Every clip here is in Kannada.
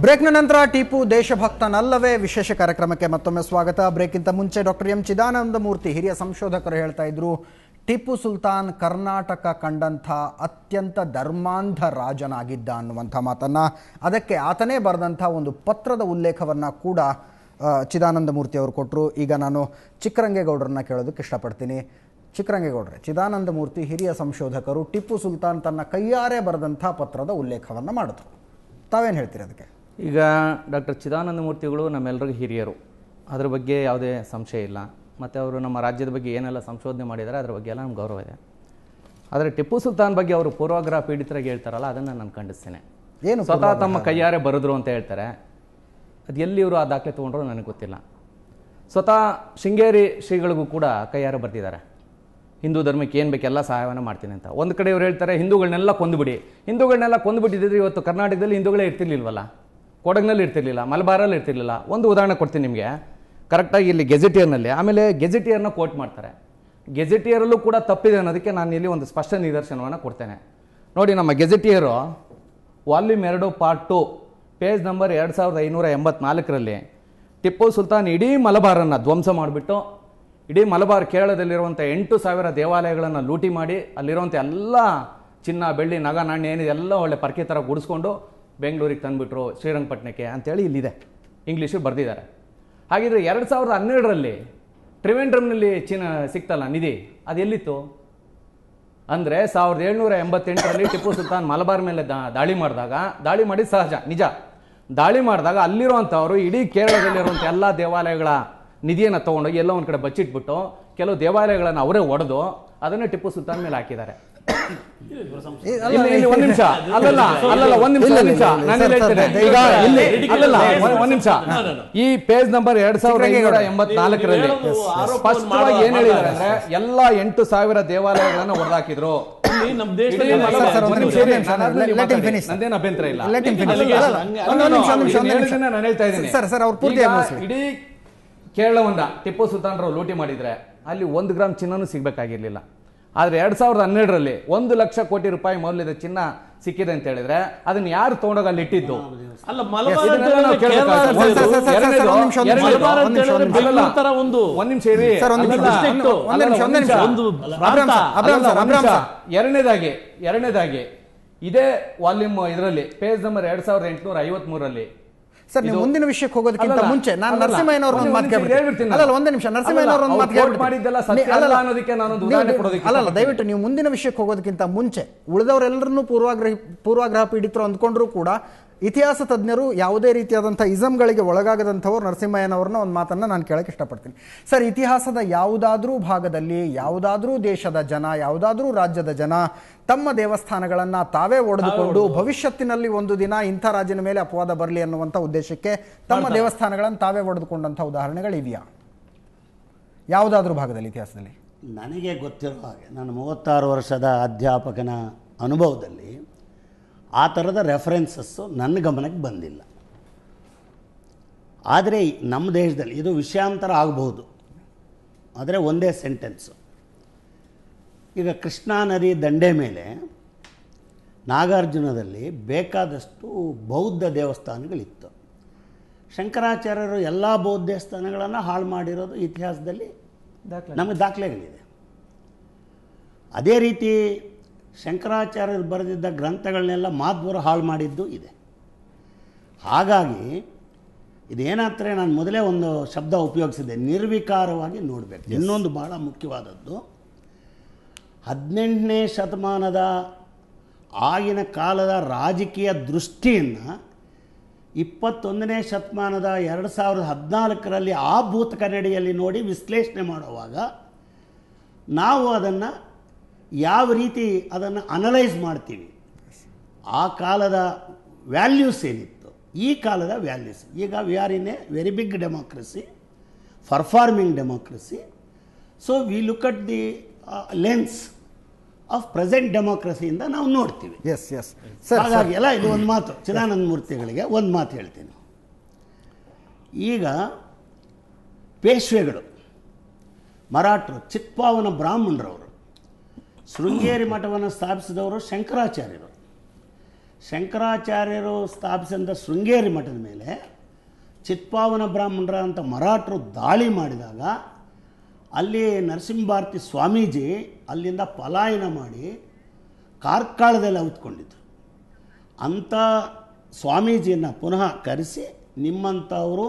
ಬ್ರೇಕ್ನ ನಂತರ ಟಿಪ್ಪು ದೇಶಭಕ್ತನಲ್ಲವೇ ವಿಶೇಷ ಕಾರ್ಯಕ್ರಮಕ್ಕೆ ಮತ್ತೊಮ್ಮೆ ಸ್ವಾಗತ. ಬ್ರೇಕ್ಗಿಂತ ಮುಂಚೆ ಡಾಕ್ಟರ್ ಎಂ ಚಿದಾನಂದಮೂರ್ತಿ ಹಿರಿಯ ಸಂಶೋಧಕರು ಹೇಳ್ತಾ ಇದ್ರು, ಟಿಪ್ಪು ಸುಲ್ತಾನ್ ಕರ್ನಾಟಕ ಕಂಡಂಥ ಅತ್ಯಂತ ಧರ್ಮಾಂಧ ರಾಜನಾಗಿದ್ದ ಅನ್ನುವಂಥ ಮಾತನ್ನು, ಅದಕ್ಕೆ ಆತನೇ ಬರೆದಂಥ ಒಂದು ಪತ್ರದ ಉಲ್ಲೇಖವನ್ನು ಕೂಡ ಚಿದಾನಂದಮೂರ್ತಿ ಅವರು ಕೊಟ್ಟರು. ಈಗ ನಾನು ಚಿಕ್ಕರಂಗೇಗೌಡರನ್ನ ಕೇಳೋದಕ್ಕೆ ಇಷ್ಟಪಡ್ತೀನಿ. ಚಿಕ್ಕರಂಗೇಗೌಡ್ರೆ, ಚಿದಾನಂದಮೂರ್ತಿ ಹಿರಿಯ ಸಂಶೋಧಕರು ಟಿಪ್ಪು ಸುಲ್ತಾನ್ ತನ್ನ ಕೈಯಾರೆ ಬರೆದಂಥ ಪತ್ರದ ಉಲ್ಲೇಖವನ್ನು ಮಾಡಿದ್ರು. ತಾವೇನು ಹೇಳ್ತೀರಿ ಅದಕ್ಕೆ? ಈಗ ಡಾಕ್ಟರ್ ಚಿದಾನಂದಮೂರ್ತಿಗಳು ನಮ್ಮೆಲ್ಲರಿಗೂ ಹಿರಿಯರು, ಅದರ ಬಗ್ಗೆ ಯಾವುದೇ ಸಂಶಯ ಇಲ್ಲ. ಮತ್ತು ಅವರು ನಮ್ಮ ರಾಜ್ಯದ ಬಗ್ಗೆ ಏನೆಲ್ಲ ಸಂಶೋಧನೆ ಮಾಡಿದ್ದಾರೆ ಅದರ ಬಗ್ಗೆ ಎಲ್ಲ ನಮ್ಗೆ ಗೌರವ ಇದೆ. ಆದರೆ ಟಿಪ್ಪು ಸುಲ್ತಾನ್ ಬಗ್ಗೆ ಅವರು ಪೂರ್ವಾಗ್ರಹ ಪೀಡಿತರಾಗಿ ಹೇಳ್ತಾರಲ್ಲ, ಅದನ್ನು ನಾನು ಖಂಡಿಸ್ತೇನೆ. ಏನು ಸ್ವತಃ ತಮ್ಮ ಕೈಯಾರೆ ಬರೆದ್ರು ಅಂತ ಹೇಳ್ತಾರೆ. ಅದು ಎಲ್ಲಿ ಇವರು ಆ ದಾಖಲೆ ತೊಗೊಂಡ್ರು ನನಗೆ ಗೊತ್ತಿಲ್ಲ. ಸ್ವತಃ ಶೃಂಗೇರಿ ಶ್ರೀಗಳಿಗೂ ಕೂಡ ಕೈಯಾರೆ ಬರೆದಿದ್ದಾರೆ, ಹಿಂದೂ ಧರ್ಮಕ್ಕೆ ಏನು ಬೇಕೆಲ್ಲ ಸಹಾಯವನ್ನು ಮಾಡ್ತೀನಿ ಅಂತ. ಒಂದು ಕಡೆ ಇವ್ರು ಹೇಳ್ತಾರೆ ಹಿಂದೂಗಳನ್ನೆಲ್ಲ ಕೊಂದುಬಿಡಿ. ಹಿಂದೂಗಳನ್ನೆಲ್ಲ ಕೊಂದುಬಿಟ್ಟಿದ್ರೆ ಇವತ್ತು ಕರ್ನಾಟಕದಲ್ಲಿ ಹಿಂದೂಗಳೇ ಇರ್ತಿರ್ಲಿಲ್ವಲ್ಲ, ಕೊಡಗಿನಲ್ಲಿ ಇರ್ತಿರ್ಲಿಲ್ಲ, ಮಲಬಾರಲ್ಲಿ ಇರ್ತಿರ್ಲಿಲ್ಲ. ಒಂದು ಉದಾಹರಣೆ ಕೊಡ್ತೀನಿ ನಿಮಗೆ, ಕರೆಕ್ಟಾಗಿ ಇಲ್ಲಿ ಗೆಜೆಟಿಯರ್ನಲ್ಲಿ. ಆಮೇಲೆ ಗೆಜೆಟಿಯರ್ನ ಕೋಟ್ ಮಾಡ್ತಾರೆ. ಗೆಜೆಟಿಯರಲ್ಲೂ ಕೂಡ ತಪ್ಪಿದೆ ಅನ್ನೋದಕ್ಕೆ ನಾನು ಇಲ್ಲಿ ಒಂದು ಸ್ಪಷ್ಟ ನಿದರ್ಶನವನ್ನು ಕೊಡ್ತೇನೆ. ನೋಡಿ, ನಮ್ಮ gazetteer volume 2 part 2 page number 2584ರಲ್ಲಿ ಟಿಪ್ಪು ಸುಲ್ತಾನ್ ಇಡೀ ಮಲಬಾರನ್ನು ಧ್ವಂಸ ಮಾಡಿಬಿಟ್ಟು, ಇಡೀ ಮಲಬಾರ್ ಕೇರಳದಲ್ಲಿರುವಂಥ 8,000 ದೇವಾಲಯಗಳನ್ನು ಲೂಟಿ ಮಾಡಿ, ಅಲ್ಲಿರುವಂಥ ಎಲ್ಲ ಚಿನ್ನ ಬೆಳ್ಳಿ ನಗ ನಾಣ್ಯ ಏನಿದೆ ಎಲ್ಲ ಒಳ್ಳೆ ಪರ್ಕೆ ಥರ ಗುಡಿಸ್ಕೊಂಡು ಬೆಂಗಳೂರಿಗೆ ತಂದುಬಿಟ್ರು, ಶ್ರೀರಂಗಪಟ್ಟಣಕ್ಕೆ ಅಂತೇಳಿ ಇಲ್ಲಿದೆ, ಇಂಗ್ಲೀಷು ಬರೆದಿದ್ದಾರೆ. ಹಾಗಿದ್ರೆ 2012ರಲ್ಲಿ ಟ್ರಿವೆಂಡ್ರಮ್ನಲ್ಲಿ ಚಿನ್ನ ಸಿಕ್ತಲ್ಲ ನಿಧಿ, ಅದು ಎಲ್ಲಿತ್ತು ಅಂದರೆ 1788ರಲ್ಲಿ ಟಿಪ್ಪು ಸುಲ್ತಾನ್ ಮಲಬಾರ್ ಮೇಲೆ ದಾಳಿ ಮಾಡಿ ಸಹಜ ನಿಜ, ದಾಳಿ ಮಾಡಿದಾಗ ಅಲ್ಲಿರುವಂಥವರು ಇಡೀ ಕೇರಳದಲ್ಲಿರುವಂಥ ಎಲ್ಲ ದೇವಾಲಯಗಳ ನಿಧಿಯನ್ನು ತೊಗೊಂಡೋಗಿ ಎಲ್ಲೋ ಒಂದು ಕಡೆ ಬಚ್ಚಿಟ್ಬಿಟ್ಟು ಕೆಲವು ದೇವಾಲಯಗಳನ್ನು ಅವರೇ ಒಡೆದು ಅದನ್ನೇ ಟಿಪ್ಪು ಸುಲ್ತಾನ್ ಮೇಲೆ ಹಾಕಿದ್ದಾರೆ. ಒಂದ್ ನಿಮಿಷ ಈ ಪೇಜ್ ನಂಬರ್ 2584ರಲ್ಲಿ ಸ್ಪಷ್ಟವಾಗಿ ಏನ್ ಹೇಳಿದ್ದಾರೆ ಅಂದ್ರೆ ಎಲ್ಲ 8,000 ದೇವಾಲಯಗಳನ್ನು ಹೊಡೆದಾಕಿದ್ರು. ನಂದೇನು ಅಭ್ಯಂತರ ಇಲ್ಲ, ನಾನು ಹೇಳ್ತಾ ಇದ್ದೀನಿ. ಇಡೀ ಕೇರಳವನ್ನ ಟಿಪ್ಪು ಸುಲ್ತಾನ್ರು ಲೂಟಿ ಮಾಡಿದ್ರೆ ಅಲ್ಲಿ 1 ಗ್ರಾಮ್ ಚಿನ್ನನೂ ಸಿಗ್ಬೇಕಾಗಿರ್ಲಿಲ್ಲ. ಆದ್ರೆ 2012ರಲ್ಲಿ 1 ಲಕ್ಷ ಕೋಟಿ ರೂಪಾಯಿ ಮೌಲ್ಯದ ಚಿನ್ನ ಸಿಕ್ಕಿದೆ ಅಂತ ಹೇಳಿದ್ರೆ ಅದನ್ನ ಯಾರು ತಗೊಂಡೋಗಿ ಅಲ್ಲಿ ಇಟ್ಟಿದ್ದು? ಎರಡನೇದಾಗಿ ಇದೇ ವಾಲ್ಯೂಮ್ ಇದರಲ್ಲಿ ಪೇಜ್ ನಂಬರ್ 2853ರಲ್ಲಿ ಸರ್, ನೀವು ಮುಂದಿನ ವಿಷಯಕ್ಕೆ ಹೋಗೋದಕ್ಕಿಂತ ಮುಂಚೆ ನಾನು ನರಸಿಂಹಯ್ಯನವ್ರನ್ನ ಮಾತು ಕೇಳ್ಬಿಡ್ತೀನಿ. ಅಲ್ಲ, ಒಂದೇ ನಿಮಿಷ, ನರಸಿಂಹಯ್ಯನವ್ರನ್ನ ಮಾತು ಅಲ್ಲ, ದಯವಿಟ್ಟು ನೀವು ಮುಂದಿನ ವಿಷಯಕ್ಕೆ ಹೋಗೋದಕ್ಕಿಂತ ಮುಂಚೆ ಉಳಿದವರೆಲ್ಲರನ್ನೂ ಪೂರ್ವಾಗ್ರಹ ಪೀಡಿತರು ಅಂದ್ಕೊಂಡ್ರು ಕೂಡ ಇತಿಹಾಸ ತಜ್ಞರು ಯಾವುದೇ ರೀತಿಯಾದಂಥ ಇಸಮ್ಗಳಿಗೆ ಒಳಗಾಗದಂಥವ್ರು ನರಸಿಂಹಯ್ಯನವ್ರನ್ನ ಒಂದು ಮಾತನ್ನು ನಾನು ಕೇಳಕ್ಕೆ ಇಷ್ಟಪಡ್ತೀನಿ. ಸರ್, ಇತಿಹಾಸದ ಯಾವುದಾದ್ರೂ ಭಾಗದಲ್ಲಿ ಯಾವುದಾದ್ರೂ ದೇಶದ ಜನ, ಯಾವುದಾದ್ರೂ ರಾಜ್ಯದ ಜನ ತಮ್ಮ ದೇವಸ್ಥಾನಗಳನ್ನು ತಾವೇ ಒಡೆದುಕೊಂಡು ಭವಿಷ್ಯತ್ತಿನಲ್ಲಿ ಒಂದು ದಿನ ಇಂಥ ರಾಜ್ಯನ ಮೇಲೆ ಅಪವಾದ ಬರಲಿ ಅನ್ನುವಂಥ ಉದ್ದೇಶಕ್ಕೆ ತಮ್ಮ ದೇವಸ್ಥಾನಗಳನ್ನು ತಾವೇ ಒಡೆದುಕೊಂಡಂಥ ಉದಾಹರಣೆಗಳಿವೆಯಾ ಯಾವುದಾದ್ರೂ ಭಾಗದಲ್ಲಿ ಇತಿಹಾಸದಲ್ಲಿ? ನನಗೆ ಗೊತ್ತಿರೋ ಹಾಗೆ, ನಾನು 36 ವರ್ಷದ ಅಧ್ಯಾಪಕನ ಅನುಭವದಲ್ಲಿ ಆ ಥರದ ರೆಫರೆನ್ಸಸ್ಸು ನನ್ನ ಗಮನಕ್ಕೆ ಬಂದಿಲ್ಲ. ಆದರೆ ನಮ್ಮ ದೇಶದಲ್ಲಿ ಇದು ವಿಷಯಾಂತರ ಆಗಬಹುದು, ಆದರೆ ಒಂದೇ ಸೆಂಟೆನ್ಸು. ಈಗ ಕೃಷ್ಣಾ ನದಿ ದಂಡೆ ಮೇಲೆ ನಾಗಾರ್ಜುನದಲ್ಲಿ ಬೇಕಾದಷ್ಟು ಬೌದ್ಧ ದೇವಸ್ಥಾನಗಳಿತ್ತು. ಶಂಕರಾಚಾರ್ಯರು ಎಲ್ಲ ಬೌದ್ಧ ದೇವಸ್ಥಾನಗಳನ್ನು ಹಾಳು ಮಾಡಿರೋದು ಇತಿಹಾಸದಲ್ಲಿ ನಮಗೆ ದಾಖಲೆಗಳಿದೆ. ಅದೇ ರೀತಿ ಶಂಕರಾಚಾರ್ಯರು ಬರೆದಿದ್ದ ಗ್ರಂಥಗಳನ್ನೆಲ್ಲ ಮಾಧ್ವರು ಹಾಳು ಮಾಡಿದ್ದು ಇದೆ. ಹಾಗಾಗಿ ಇದೇನಾಗ್ತದೆ, ನಾನು ಮೊದಲೇ ಒಂದು ಶಬ್ದ ಉಪಯೋಗಿಸಿದೆ, ನಿರ್ವಿಕಾರವಾಗಿ ನೋಡಬೇಕು. ಇನ್ನೊಂದು ಬಹಳ ಮುಖ್ಯವಾದದ್ದು, 18ನೇ ಶತಮಾನದ ಆಗಿನ ಕಾಲದ ರಾಜಕೀಯ ದೃಷ್ಟಿಯನ್ನು 21ನೇ ಶತಮಾನದ 2014ರಲ್ಲಿ ಆ ಭೂತ ಕನ್ನಡಿಯಲ್ಲಿ ನೋಡಿ ವಿಶ್ಲೇಷಣೆ ಮಾಡುವಾಗ ನಾವು ಅದನ್ನು ಯಾವ ರೀತಿ ಅದನ್ನು ಅನಲೈಸ್ ಮಾಡ್ತೀವಿ, ಆ ಕಾಲದ ವ್ಯಾಲ್ಯೂಸ್ ಏನಿತ್ತು, ಈ ಕಾಲದ ವ್ಯಾಲ್ಯೂಸ್. ಈಗ we are in a very big democracy, performing democracy. So we look at the lens of present ಡೆಮೋಕ್ರಸಿಯಿಂದ ನಾವು ನೋಡ್ತೀವಿ. ಹಾಗಾಗಿ ಎಲ್ಲ ಇದು ಒಂದು ಮಾತು, ಚಿದಾನಂದ ಮೂರ್ತಿಗಳಿಗೆ ಒಂದು ಮಾತು ಹೇಳ್ತೀನಿ. ಈಗ ಪೇಶ್ವೆಗಳು ಮರಾಠರು, ಚಿತ್ಪಾವನ ಬ್ರಾಹ್ಮಣರವರು, ಶೃಂಗೇರಿ ಮಠವನ್ನು ಸ್ಥಾಪಿಸಿದವರು ಶಂಕರಾಚಾರ್ಯರು. ಶಂಕರಾಚಾರ್ಯರು ಸ್ಥಾಪಿಸಿದ ಶೃಂಗೇರಿ ಮಠದ ಮೇಲೆ ಚಿತ್ಪಾವನ ಬ್ರಾಹ್ಮಣರ ಅಂತ ಮರಾಠರು ದಾಳಿ ಮಾಡಿದಾಗ ಅಲ್ಲಿ ನರಸಿಂಹಭಾರತಿ ಸ್ವಾಮೀಜಿ ಅಲ್ಲಿಂದ ಪಲಾಯನ ಮಾಡಿ ಕಾರ್ಕಳದಲ್ಲಿ ಔತ್ಕೊಂಡಿದ್ರು. ಅಂಥ ಸ್ವಾಮೀಜಿಯನ್ನು ಪುನಃ ಕರೆಸಿ ನಿಮ್ಮಂಥವರು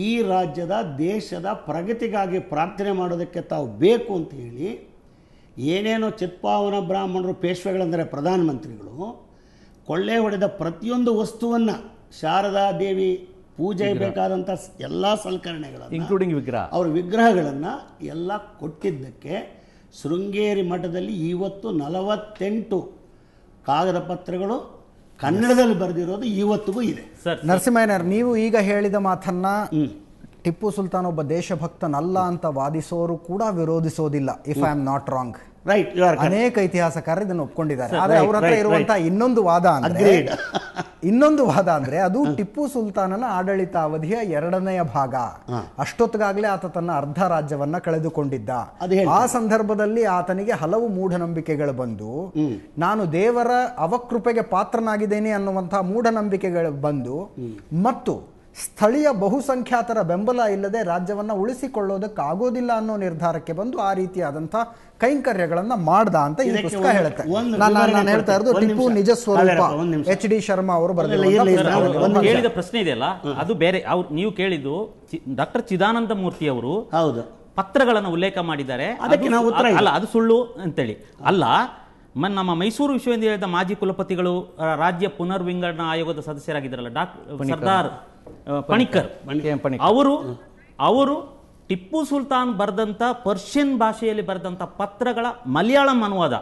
ಈ ರಾಜ್ಯದ ದೇಶದ ಪ್ರಗತಿಗಾಗಿ ಪ್ರಾರ್ಥನೆ ಮಾಡೋದಕ್ಕೆ ತಾವು ಬೇಕು ಅಂತ ಹೇಳಿ ಏನೇನೋ ಚಿತ್ಪಾವನ ಬ್ರಾಹ್ಮಣರು ಪೇಶ್ವೆಗಳಂದರೆ ಪ್ರಧಾನಮಂತ್ರಿಗಳು ಕೊಳ್ಳೆ ಹೊಡೆದ ಪ್ರತಿಯೊಂದು ವಸ್ತುವನ್ನು ಶಾರದಾ ದೇವಿ ಪೂಜೆಗೆ ಬೇಕಾದಂಥ ಎಲ್ಲ ಸಲಕರಣೆಗಳನ್ನು ಇನ್ಕ್ಲೂಡಿಂಗ್ ವಿಗ್ರಹ ಅವ್ರ ವಿಗ್ರಹಗಳನ್ನು ಎಲ್ಲ ಕೊಟ್ಟಿದ್ದಕ್ಕೆ ಶೃಂಗೇರಿ ಮಠದಲ್ಲಿ ಇವತ್ತು 48 ಕಾಗದ ಪತ್ರಗಳು ಕನ್ನಡದಲ್ಲಿ ಬರೆದಿರೋದು ಇವತ್ತಿಗೂ ಇದೆ. ನರಸಿಂಹಯ್ಯನವರು, ನೀವು ಈಗ ಹೇಳಿದ ಮಾತನ್ನ ಟಿಪ್ಪು ಸುಲ್ತಾನ್ ಒಬ್ಬ ದೇಶಭಕ್ತನಲ್ಲ ಅಂತ ವಾದಿಸೋರು ಕೂಡ ವಿರೋಧಿಸೋದಿಲ್ಲ, if I am not wrong. Right. ಅನೇಕ ಇತಿಹಾಸಕಾರರು ಇದನ್ನು ಒಪ್ಕೊಂಡಿದ್ದಾರೆ. ಆದ್ರೆ ಅವ್ರ ಹತ್ರ ಇರುವಂತಹ ಇನ್ನೊಂದು ವಾದ ಅಂದ್ರೆ ಅದು ಟಿಪ್ಪು ಸುಲ್ತಾನನ ಆಡಳಿತಾವಧಿಯ 2ನೇ ಭಾಗ. ಅಷ್ಟೊತ್ತಿಗಾಗ್ಲೇ ಆತ ತನ್ನ ಅರ್ಧ ರಾಜ್ಯವನ್ನ ಕಳೆದುಕೊಂಡಿದ್ದ. ಆ ಸಂದರ್ಭದಲ್ಲಿ ಆತನಿಗೆ ಹಲವು ಮೂಢನಂಬಿಕೆಗಳು ಬಂದು ನಾನು ದೇವರ ಅವಕೃಪೆಗೆ ಪಾತ್ರನಾಗಿದ್ದೇನೆ ಅನ್ನುವಂತಹ ಮೂಢನಂಬಿಕೆಗಳು ಬಂದು ಮತ್ತು ಸ್ಥಳೀಯ ಬಹುಸಂಖ್ಯಾತರ ಬೆಂಬಲ ಇಲ್ಲದೆ ರಾಜ್ಯವನ್ನ ಉಳಿಸಿಕೊಳ್ಳೋದಕ್ಕಾಗೋದಿಲ್ಲ ಅನ್ನೋ ನಿರ್ಧಾರಕ್ಕೆ ಬಂದು ಆ ರೀತಿಯಾದಂತಹ ಕೈಂಕರ್ಯಗಳನ್ನ ಮಾಡ್ದ ಅಂತ ಈ ಪುಸ್ತಕ ಹೇಳುತ್ತೆ. ನಾನು ಹೇಳ್ತಾ ಇರೋದು ಟಿಪ್ಪು ನಿಜ ಸ್ವರೂಪ, HD ಶರ್ಮಾ ಅವರು ಕೇಳಿದ ಪ್ರಶ್ನೆ ಇದೆಯಲ್ಲ ಅದು ಬೇರೆ. ನೀವು ಕೇಳಿದ್ದು ಡಾಕ್ಟರ್ ಚಿದಾನಂದ ಮೂರ್ತಿ ಅವರು ಪತ್ರಗಳನ್ನು ಉಲ್ಲೇಖ ಮಾಡಿದ್ದಾರೆ, ಅಲ್ಲ ಅದು ಸುಳ್ಳು ಅಂತೇಳಿ ಅಲ್ಲ. ನಮ್ಮ ಮೈಸೂರು ವಿಶ್ವವಿದ್ಯಾಲಯದ ಮಾಜಿ ಕುಲಪತಿಗಳು ರಾಜ್ಯ ಪುನರ್ವಿಂಗಡಣಾ ಆಯೋಗದ ಸದಸ್ಯರಾಗಿದ್ದಾರಲ್ಲ ಸರ್ದಾರ್ ಪಣಿಕ್ಕರ್, ಅವರು ಟಿಪ್ಪು ಸುಲ್ತಾನ್ ಬರೆದಂಥ ಪರ್ಷಿಯನ್ ಭಾಷೆಯಲ್ಲಿ ಬರೆದಂಥ ಪತ್ರಗಳ ಮಲಯಾಳಂ ಅನುವಾದ,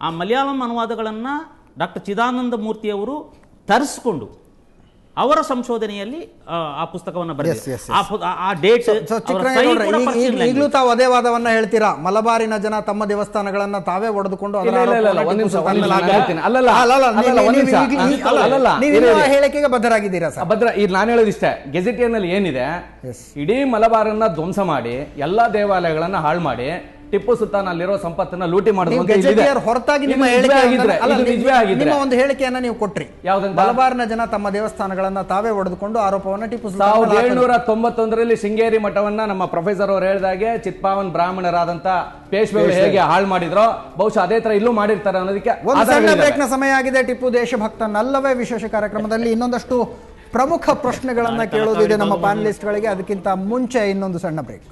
ಆ ಮಲಯಾಳಂ ಅನುವಾದಗಳನ್ನು ಡಾಕ್ಟರ್ ಚಿದಾನಂದ ಮೂರ್ತಿಯವರು ತರಿಸಿಕೊಂಡು ಅವರ ಸಂಶೋಧನೆಯಲ್ಲಿ ಆ ಪುಸ್ತಕವನ್ನು ಈಗಲೂ ತಾವು ಅದೇ ವಾದವನ್ನ ಹೇಳ್ತೀರಾ, ಮಲಬಾರಿನ ಜನ ತಮ್ಮ ದೇವಸ್ಥಾನಗಳನ್ನ ತಾವೇ ಒಡೆದುಕೊಂಡು ಹೇಳಿಕೆಗೆ ಬದ್ಧರಾಗಿದ್ದೀರಾ ಸರ್? ಭದ್ರ. ಈಗ ನಾನು ಹೇಳೋದಿಷ್ಟೇ, ಗೆಜೆಟಿಯರ್ ನಲ್ಲಿ ಏನಿದೆ, ಇಡೀ ಮಲಬಾರನ್ನ ಧ್ವಂಸ ಮಾಡಿ ಎಲ್ಲಾ ದೇವಾಲಯಗಳನ್ನ ಹಾಳು ಮಾಡಿ ಟಿಪ್ಪು ಸುಲ್ತಾನ್ ಅಲ್ಲಿರೋ ಸಂಪತ್ತನ್ನ ಲೂಟಿ ಹೊರತಾಗಿ ನಿಮ್ಮ ಒಂದು ಹೇಳಿಕೆಯನ್ನ ನೀವು ಕೊಟ್ರಿ, ಮಲಬಾರ್ನ ಜನ ತಮ್ಮ ದೇವಸ್ಥಾನಗಳನ್ನ ತಾವೇ ಒಡೆದುಕೊಂಡು ಆರೋಪವನ್ನ ಟಿಪ್ಪು ಸುಲ್ತಾನ್ 1791ರಲ್ಲಿ ಶೃಂಗೇರಿ ಮಠವನ್ನ ನಮ್ಮ ಪ್ರೊಫೆಸರ್ ಅವರು ಹೇಳಿದಾಗೆ ಚಿತ್ಪಾವನ್ ಬ್ರಾಹ್ಮಣರಾದಂತ ಪೇಶ್ವೆಗಳು ಹೇಗೆ ಹಾಳು ಮಾಡಿದ್ರೋ ಬಹುಶಃ ಅದೇ ತರ ಇಲ್ಲೂ ಮಾಡಿರ್ತಾರೆ ಅನ್ನೋದಕ್ಕೆ ಒಂದು ಸಣ್ಣ ಬ್ರೇಕ್ನ ಸಮಯ ಆಗಿದೆ. ಟಿಪ್ಪು ದೇಶಭಕ್ತನಲ್ಲವೇ ವಿಶೇಷ ಕಾರ್ಯಕ್ರಮದಲ್ಲಿ ಇನ್ನೊಂದಷ್ಟು ಪ್ರಮುಖ ಪ್ರಶ್ನೆಗಳನ್ನ ಕೇಳೋದಿದೆ ನಮ್ಮ ಪ್ಯಾನಲಿಸ್ಟ್ಗಳಿಗೆ. ಅದಕ್ಕಿಂತ ಮುಂಚೆ ಇನ್ನೊಂದು ಸಣ್ಣ ಬ್ರೇಕ್.